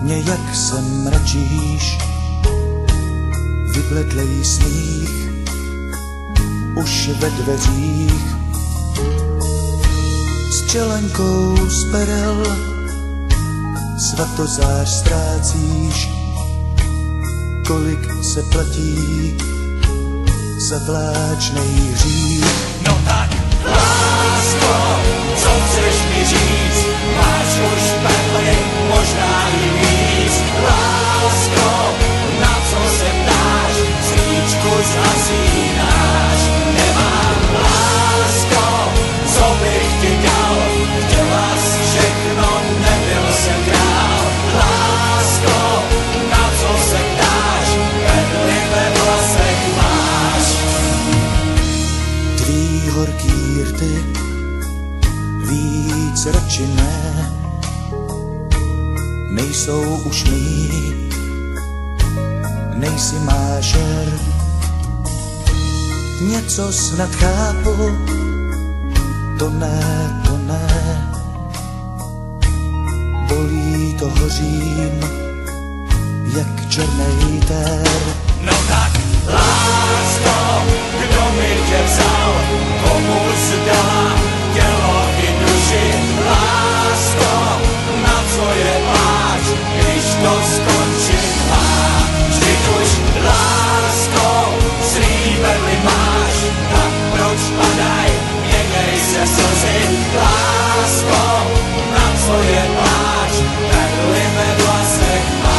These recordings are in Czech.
Nějak se mračíš, vybledlej smích, už ve dveřích. S čelenkou z perel svatozář ztrácíš, kolik se platí za vláčnej hřích. No tak, lásko, co chceš mi říct? Máš už perly, možná i víc. Lásko, na co se ptáš? Svíčku zhasínáš. Nemám, lásko, co bych ti dal? Chtěla jsi všechno, nebyl jsem král. Lásko, na co se ptáš? Perly ve vlasech máš. Tvý horký rty víc radši ne, nejsou už mý, nejsi mášer. Něco snad chápu, to ne, to ne. Bolí to, hořím, jak černej tér. No tak, lásko, kdo mi tě vzal, komu zdala tělo i duši? Lásko, na co je pláč, když to skončit má? Vždyť už, lásko, slíbili máš, tak proč padaj, měnej se slzy? Lásko, na co je pláč, perly ve vlasech máš.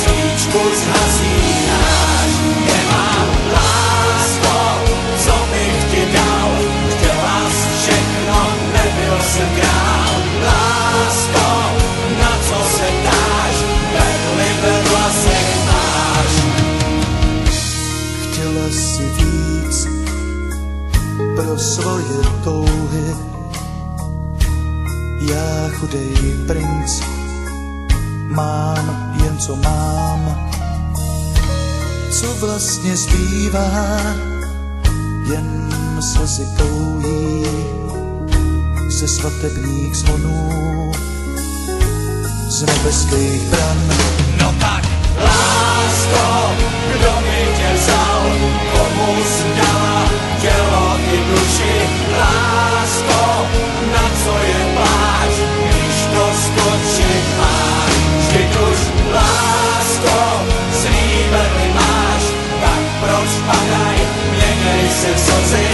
Svíčku zhasínáš. Nemám, lásko, co bych ti dal? Chtěla jsi všechno, nebyl jsem král. Lásko, na co se ptáš? Perly ve vlasech máš. Chtěla si víc pro svoje touhy, já chudej princ, mám jen co mám. Co vlastně zbývá, jen slzy touhý ze svatebních zvonů, z nebeských bran. No tak, lásko, kdo mi tě vzal, komu zdala tělo i duši? Lásko, na co je pláč, když to skončit má? Vždyť už, lásko, slíbili máš, tak proč padaj, měnej se v slzy?